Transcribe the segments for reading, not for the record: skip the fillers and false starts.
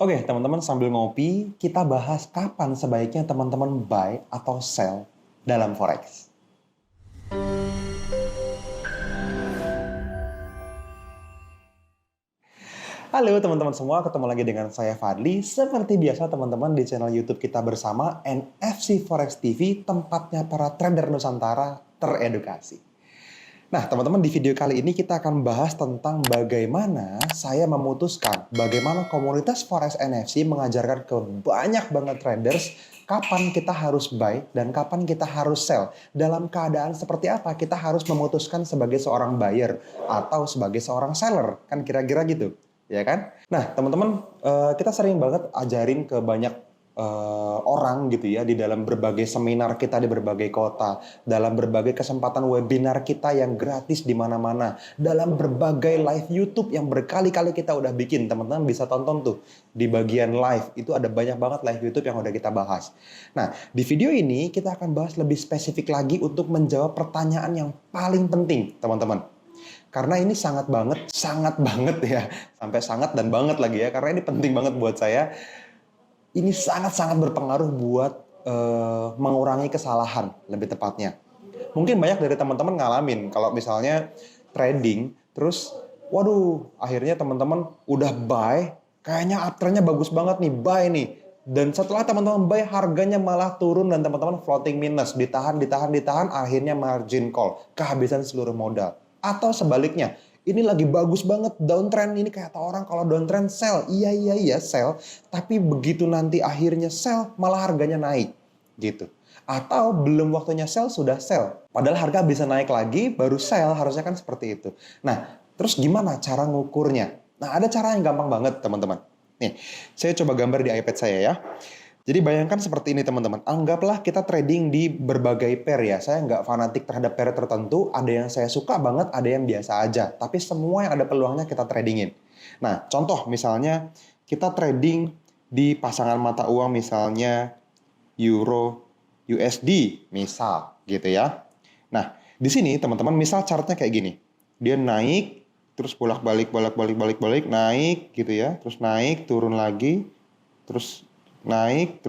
Oke, teman-teman sambil ngopi, kita bahas kapan sebaiknya teman-teman buy atau sell dalam forex. Halo teman-teman semua, ketemu lagi dengan saya Fadli. Seperti biasa teman-teman di channel YouTube kita bersama NFC Forex TV, tempatnya para trader Nusantara teredukasi. Nah, teman-teman, di video kali ini kita akan bahas tentang bagaimana saya memutuskan, bagaimana komunitas Forex NFC mengajarkan ke banyak banget traders kapan kita harus buy dan kapan kita harus sell. Dalam keadaan seperti apa kita harus memutuskan sebagai seorang buyer atau sebagai seorang seller. Kan kira-kira gitu, ya kan? Nah, teman-teman, kita sering banget ajarin ke banyak orang gitu ya di dalam berbagai seminar kita di berbagai kota, dalam berbagai kesempatan webinar kita yang gratis di mana-mana, dalam berbagai live YouTube yang berkali-kali kita udah bikin. Teman-teman bisa tonton tuh di bagian live, itu ada banyak banget live YouTube yang udah kita bahas. Nah, di video ini kita akan bahas lebih spesifik lagi untuk menjawab pertanyaan yang paling penting, teman-teman. Karena ini sangat banget ya, sampai sangat dan banget lagi ya, karena ini penting banget buat saya. Ini sangat-sangat berpengaruh buat mengurangi kesalahan, lebih tepatnya. Mungkin banyak dari teman-teman ngalamin, kalau misalnya trading, terus, waduh, akhirnya teman-teman udah buy, kayaknya uptrendnya bagus banget nih, buy nih. Dan setelah teman-teman buy, harganya malah turun dan teman-teman floating minus, ditahan, akhirnya margin call, kehabisan seluruh modal. Atau sebaliknya, ini lagi bagus banget downtrend, ini kayak orang kalau downtrend sell, iya sell, tapi begitu nanti akhirnya sell malah harganya naik gitu. Atau belum waktunya sell sudah sell, padahal harga bisa naik lagi baru sell, harusnya kan seperti itu. Nah, terus gimana cara ngukurnya? Nah, ada cara yang gampang banget teman-teman. Nih, saya coba gambar di iPad saya ya. Jadi bayangkan seperti ini teman-teman, anggaplah kita trading di berbagai pair ya. Saya nggak fanatik terhadap pair tertentu, ada yang saya suka banget, ada yang biasa aja. Tapi semua yang ada peluangnya kita tradingin. Nah, contoh misalnya kita trading di pasangan mata uang misalnya Euro, USD, misal gitu ya. Nah, di sini teman-teman misal chartnya kayak gini. Dia naik, terus bolak-balik, naik gitu ya. Terus naik, turun lagi, terus naik,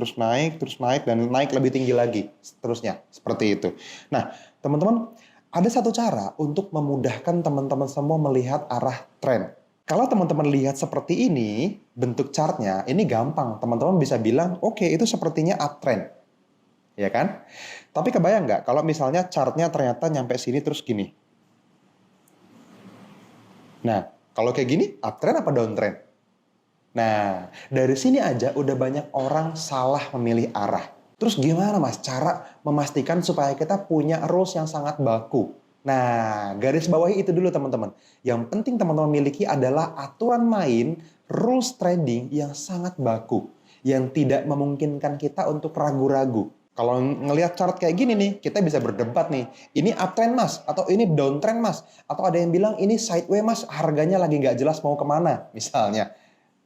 dan naik lebih tinggi lagi, seterusnya, seperti itu. Nah, teman-teman, ada satu cara untuk memudahkan teman-teman semua melihat arah tren. Kalau teman-teman lihat seperti ini, bentuk chartnya, ini gampang. Teman-teman bisa bilang, oke, itu sepertinya uptrend. Ya kan? Tapi kebayang nggak, kalau misalnya chartnya ternyata nyampe sini terus gini. Nah, kalau kayak gini, uptrend apa downtrend? Nah, dari sini aja udah banyak orang salah memilih arah. Terus gimana mas cara memastikan supaya kita punya rules yang sangat baku? Nah, garis bawahi itu dulu teman-teman. Yang penting teman-teman miliki adalah aturan main, rules trading yang sangat baku. Yang tidak memungkinkan kita untuk ragu-ragu. Kalau ngelihat chart kayak gini nih, kita bisa berdebat nih. Ini uptrend mas, atau ini downtrend mas. Atau ada yang bilang ini sideways mas, harganya lagi nggak jelas mau kemana, misalnya.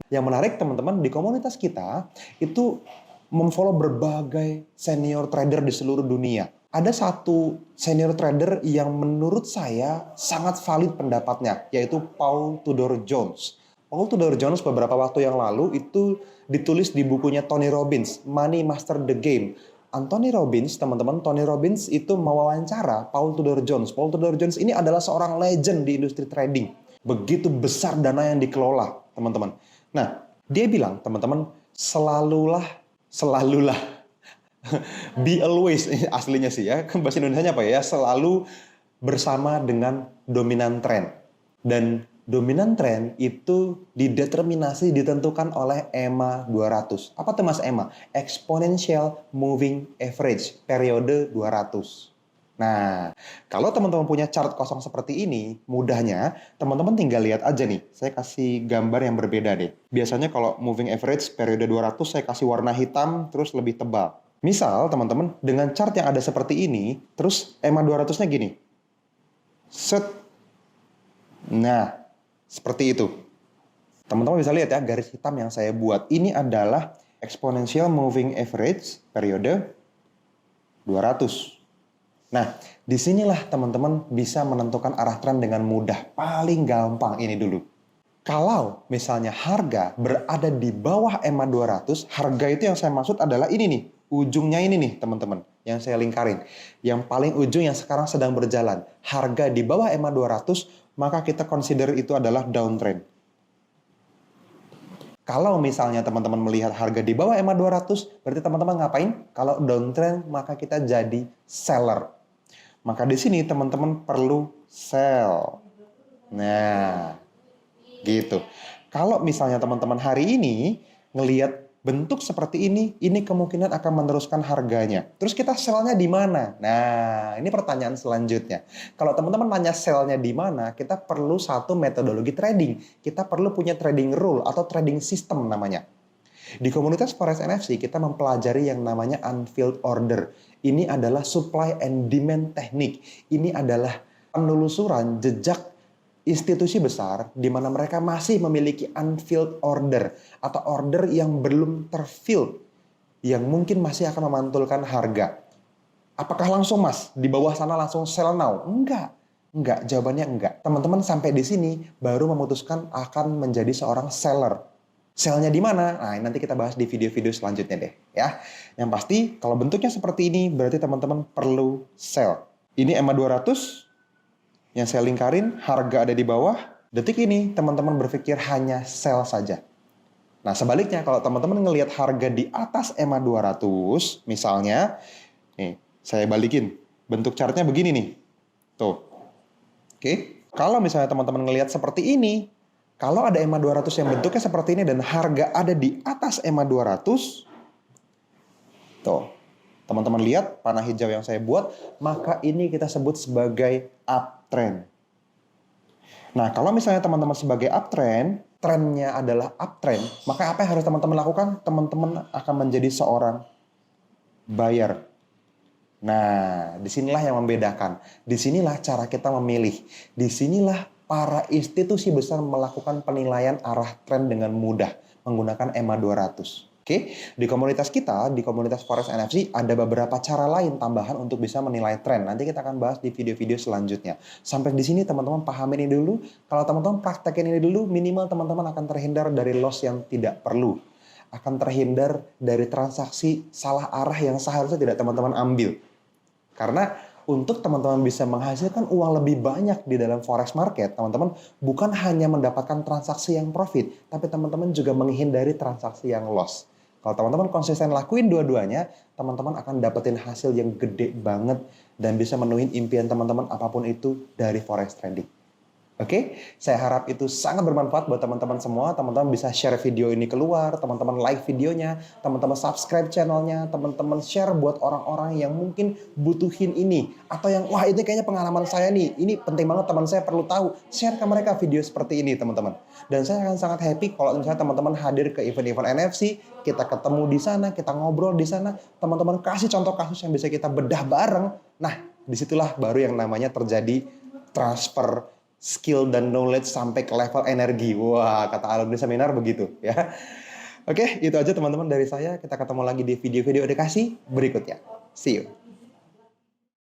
Yang menarik teman-teman, di komunitas kita itu memfollow berbagai senior trader di seluruh dunia. Ada satu senior trader yang menurut saya sangat valid pendapatnya, yaitu Paul Tudor Jones. Paul Tudor Jones beberapa waktu yang lalu itu ditulis di bukunya Tony Robbins, Money Master the Game. Anthony Robbins, teman-teman, Tony Robbins itu mewawancara Paul Tudor Jones. Paul Tudor Jones ini adalah seorang legend di industri trading. Begitu besar dana yang dikelola, teman-teman. Nah, dia bilang, teman-teman, selalulah, be always, aslinya sih ya, bahasa Indonesia apa ya, selalu bersama dengan dominan trend. Dan dominan trend itu dideterminasi, ditentukan oleh EMA 200. Apa tuh mas EMA? Exponential Moving Average, periode 200. Nah, kalau teman-teman punya chart kosong seperti ini, mudahnya teman-teman tinggal lihat aja nih. Saya kasih gambar yang berbeda deh. Biasanya kalau moving average periode 200 saya kasih warna hitam terus lebih tebal. Misal teman-teman dengan chart yang ada seperti ini, terus EMA 200-nya gini. Set. Nah, seperti itu. Teman-teman bisa lihat ya garis hitam yang saya buat. Ini adalah exponential moving average periode 200. Nah, disinilah teman-teman bisa menentukan arah tren dengan mudah. Paling gampang ini dulu. Kalau misalnya harga berada di bawah EMA 200, harga itu yang saya maksud adalah ini nih, ujungnya ini nih teman-teman, yang saya lingkarin. Yang paling ujung yang sekarang sedang berjalan. Harga di bawah EMA 200, maka kita consider itu adalah downtrend. Kalau misalnya teman-teman melihat harga di bawah EMA 200, berarti teman-teman ngapain? Kalau downtrend, maka kita jadi seller. Maka di sini teman-teman perlu sell. Nah, gitu. Kalau misalnya teman-teman hari ini ngelihat bentuk seperti ini kemungkinan akan meneruskan harganya. Terus kita sell-nya di mana? Nah, ini pertanyaan selanjutnya. Kalau teman-teman nanya sell-nya di mana, kita perlu satu metodologi trading. Kita perlu punya trading rule atau trading system namanya. Di komunitas Forex NFC kita mempelajari yang namanya unfilled order. Ini adalah supply and demand teknik. Ini adalah penelusuran jejak institusi besar di mana mereka masih memiliki unfilled order atau order yang belum terfill, yang mungkin masih akan memantulkan harga. Apakah langsung Mas di bawah sana langsung sell now? Enggak, jawabannya enggak. Teman-teman sampai di sini baru memutuskan akan menjadi seorang seller. Sell-nya di mana? Nah, nanti kita bahas di video-video selanjutnya deh, ya. Yang pasti kalau bentuknya seperti ini berarti teman-teman perlu sell. Ini EMA 200 yang saya lingkarin, harga ada di bawah. Detik ini teman-teman berpikir hanya sell saja. Nah, sebaliknya kalau teman-teman ngelihat harga di atas EMA 200, misalnya, nih, saya balikin. Bentuk chartnya begini nih. Tuh. Oke. Kalau misalnya teman-teman ngelihat seperti ini, kalau ada EMA 200 yang bentuknya seperti ini dan harga ada di atas EMA 200, tuh. Teman-teman lihat panah hijau yang saya buat, maka ini kita sebut sebagai uptrend. Nah, kalau misalnya teman-teman sebagai uptrend, trennya adalah uptrend, maka apa yang harus teman-teman lakukan? Teman-teman akan menjadi seorang buyer. Nah, disinilah yang membedakan. Disinilah cara kita memilih. Disinilah para institusi besar melakukan penilaian arah tren dengan mudah menggunakan EMA 200. Oke, di komunitas kita, di komunitas Forex NFC, ada beberapa cara lain tambahan untuk bisa menilai tren. Nanti kita akan bahas di video-video selanjutnya. Sampai di sini teman-teman pahamin ini dulu. Kalau teman-teman praktekin ini dulu, minimal teman-teman akan terhindar dari loss yang tidak perlu. Akan terhindar dari transaksi salah arah yang seharusnya tidak teman-teman ambil. Karena untuk teman-teman bisa menghasilkan uang lebih banyak di dalam forex market, teman-teman bukan hanya mendapatkan transaksi yang profit, tapi teman-teman juga menghindari transaksi yang loss. Kalau teman-teman konsisten lakuin dua-duanya, teman-teman akan dapetin hasil yang gede banget dan bisa menuhin impian teman-teman apapun itu dari forex trading. Oke, saya harap itu sangat bermanfaat buat teman-teman semua. Teman-teman bisa share video ini keluar, teman-teman like videonya, teman-teman subscribe channelnya, teman-teman share buat orang-orang yang mungkin butuhin ini. Atau yang, wah ini kayaknya pengalaman saya nih, ini penting banget teman saya perlu tahu. Share ke mereka video seperti ini teman-teman. Dan saya akan sangat happy kalau misalnya teman-teman hadir ke event-event NFC, kita ketemu di sana, kita ngobrol di sana, teman-teman kasih contoh kasus yang bisa kita bedah bareng. Nah, disitulah baru yang namanya terjadi transfer skill dan knowledge sampai ke level energi. Wah, kata alumni seminar begitu ya. Oke, itu aja teman-teman dari saya. Kita ketemu lagi di video-video edukasi berikutnya. See you.